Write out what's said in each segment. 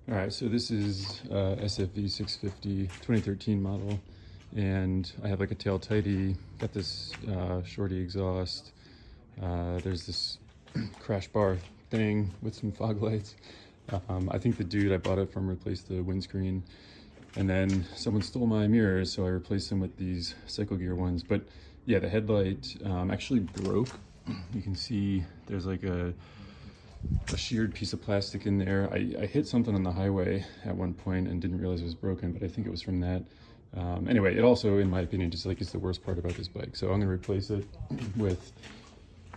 All right, so this is SFV650 2013 model, and I have like a tail tighty, got this shorty exhaust, there's this crash bar thing with some fog lights. I think the dude I bought it from replaced the windscreen, and then someone stole my mirrors, so I replaced them with these cycle gear ones. But yeah, the headlight actually broke. You can see there's like a sheared piece of plastic in there. I hit something on the highway at one point and didn't realize it was broken, but I think it was from that. Anyway, it also, in my opinion, just like is the worst part about this bike. So I'm gonna replace it with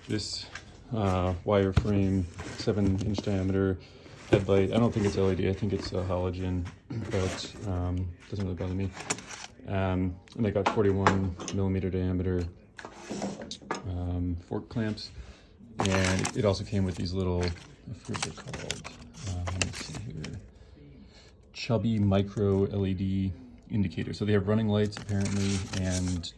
this wire frame, 7-inch diameter headlight. I don't think it's LED, I think it's a halogen, but doesn't really bother me. And they got 41mm diameter fork clamps. And it also came with these little, I forget what they're called, let's see here, chubby micro LED indicators. So they have running lights apparently and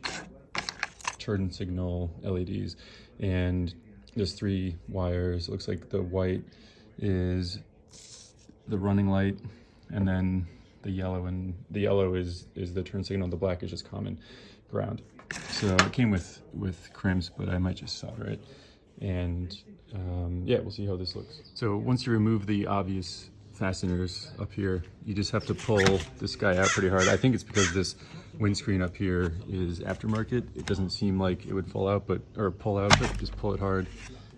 turn signal LEDs. And there's 3 wires. It looks like the white is the running light, and then the yellow is the turn signal, the black is just common ground. So it came with crimps, but I might just solder it. And yeah, we'll see how this looks. So once you remove the obvious fasteners up here, you just have to pull this guy out pretty hard. I think it's because this windscreen up here is aftermarket. It doesn't seem like it would fall out, or pull out, but just pull it hard.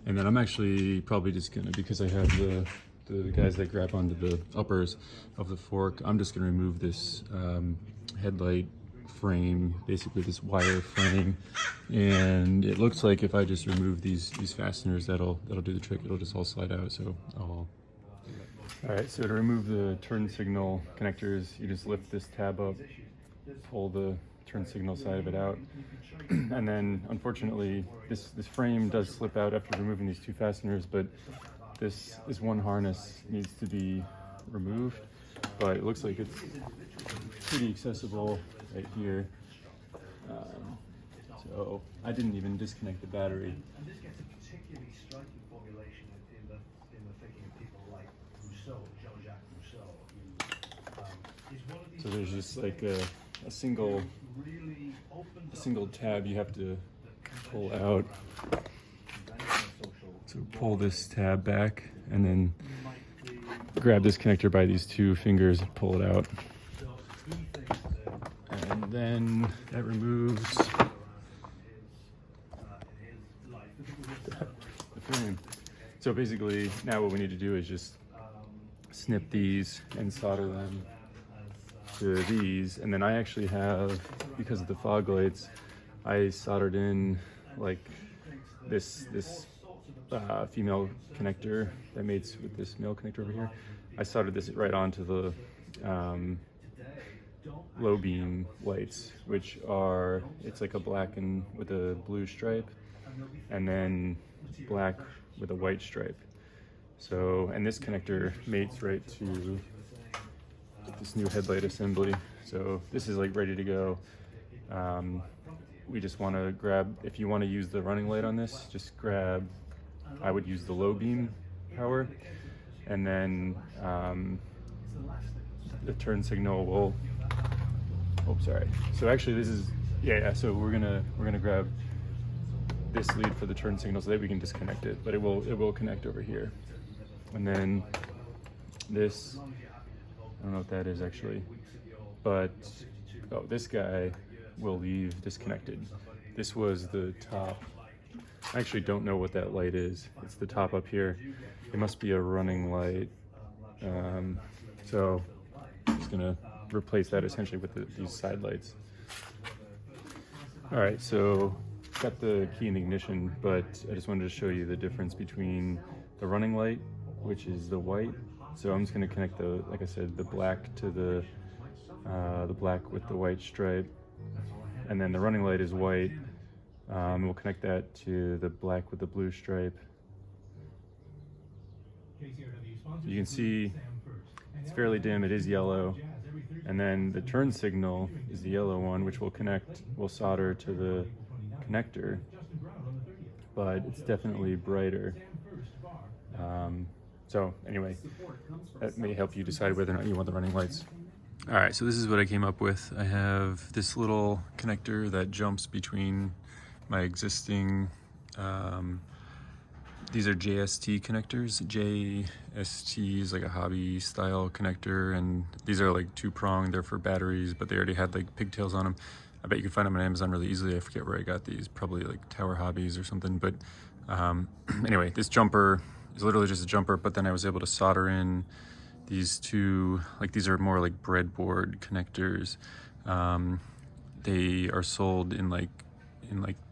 And then I'm actually probably just gonna, because I have the guys that grab onto the uppers of the fork, I'm just gonna remove this headlight frame, basically this wire frame, and it looks like if I just remove these fasteners, that'll do the trick. It'll just all slide out. So all right, so to remove the turn signal connectors, you just lift this tab up, pull the turn signal side of it out, and then unfortunately this frame does slip out after removing these 2 fasteners, but this one harness needs to be removed, but it looks like it's pretty accessible right here. So I didn't even disconnect the battery. And this gets a particularly striking formulation in the thinking of people like Rousseau, Jean-Jacques Rousseau, who is one of these. So there's just like a single tab you have to pull out. So pull this tab back and then grab this connector by these 2 fingers and pull it out. And then that removes the frame. So basically now what we need to do is just snip these and solder them to these. And then I actually have, because of the fog lights, I soldered in like this female connector that mates with this male connector over here. I soldered this right onto the low beam lights, which are, it's like a black and with a blue stripe, and then black with a white stripe. So, and this connector mates right to this new headlight assembly. So this is like ready to go. We just want to grab, if you want to use the running light on this, just grab, I would use the low beam power, and then the turn signal will, oh sorry, so actually this is, yeah, so we're gonna grab this lead for the turn signal so that we can disconnect it, but it will connect over here. And then this, I don't know what that is actually, but oh, this guy will leave disconnected. This was the top. I actually don't know what that light is. It's the top up here. It must be a running light. So I'm just gonna replace that essentially with these side lights. All right, so got the key in ignition, but I just wanted to show you the difference between the running light, which is the white. So I'm just gonna connect the, like I said, the black to the black with the white stripe, and then the running light is white. We'll connect that to the black with the blue stripe. You can see it's fairly dim, it is yellow. And then the turn signal is the yellow one, which we'll solder to the connector, but it's definitely brighter. So anyway, that may help you decide whether or not you want the running lights. All right, so this is what I came up with. I have this little connector that jumps between my existing, these are JST connectors. JST is like a hobby style connector, and these are like 2-pronged. They're for batteries, but they already had like pigtails on them. I bet you can find them on Amazon really easily. I forget where I got these, probably like Tower Hobbies or something. But anyway, this jumper is literally just a jumper, but then I was able to solder in these two, like these are more like breadboard connectors. They are sold in like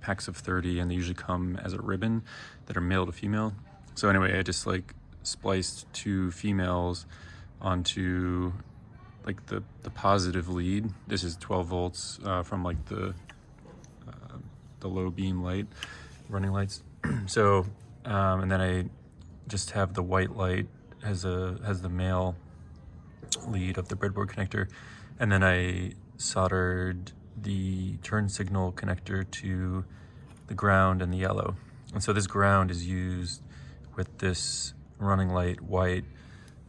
packs of 30, and they usually come as a ribbon that are male to female. So anyway, I just like spliced 2 females onto like the positive lead. This is 12 volts from like the low beam light, running lights. So and then I just have the white light has the male lead of the breadboard connector, and then I soldered the turn signal connector to the ground and the yellow. And so this ground is used with this running light white.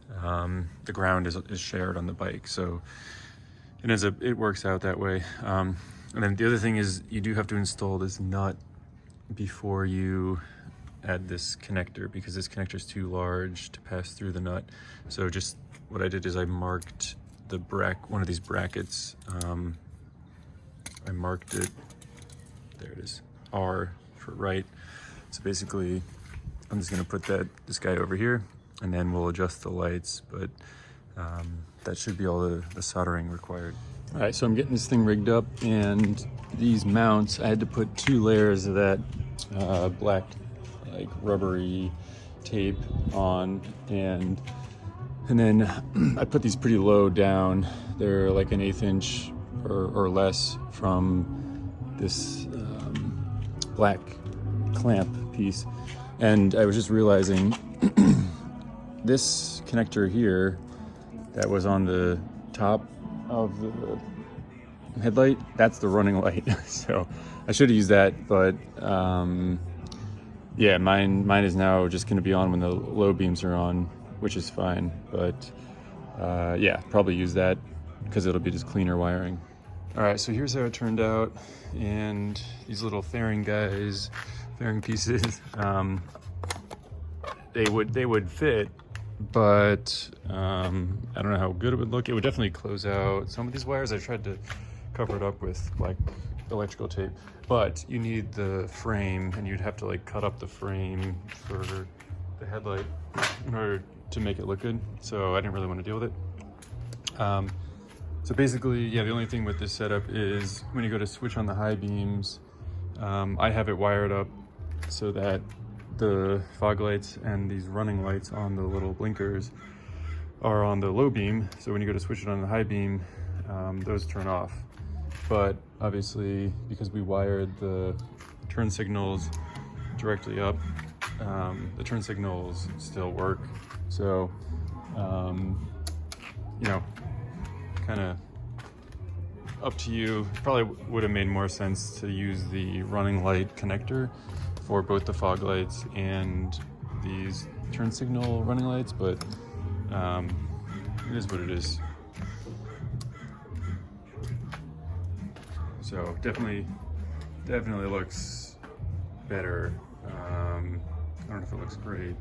The ground is shared on the bike, so it works out that way. And then the other thing is you do have to install this nut before you add this connector, because this connector is too large to pass through the nut. So just what I did is I marked one of these brackets. I marked it, there it is, R for right. So basically I'm just gonna put this guy over here, and then we'll adjust the lights, but that should be all the soldering required. All right, so I'm getting this thing rigged up, and these mounts, I had to put 2 layers of that black like rubbery tape on, and then I put these pretty low down. They're like an 1/8 inch or less from this black clamp piece. And I was just realizing this connector here that was on the top of the headlight, that's the running light. So I should have used that, but yeah, mine is now just going to be on when the low beams are on, which is fine. But yeah, probably use that because it'll be just cleaner wiring. All right, so here's how it turned out. And these little fairing pieces, they would fit, but I don't know how good it would look. It would definitely close out some of these wires. I tried to cover it up with like electrical tape, but you need the frame, and you'd have to like cut up the frame for the headlight in order to make it look good. So I didn't really want to deal with it. So basically, yeah, the only thing with this setup is when you go to switch on the high beams, I have it wired up so that the fog lights and these running lights on the little blinkers are on the low beam. So when you go to switch it on the high beam, those turn off. But obviously, because we wired the turn signals directly up, the turn signals still work. So, you know, kind of up to you. Probably would have made more sense to use the running light connector for both the fog lights and these turn signal running lights, but it is what it is. So definitely looks better. I don't know if it looks great.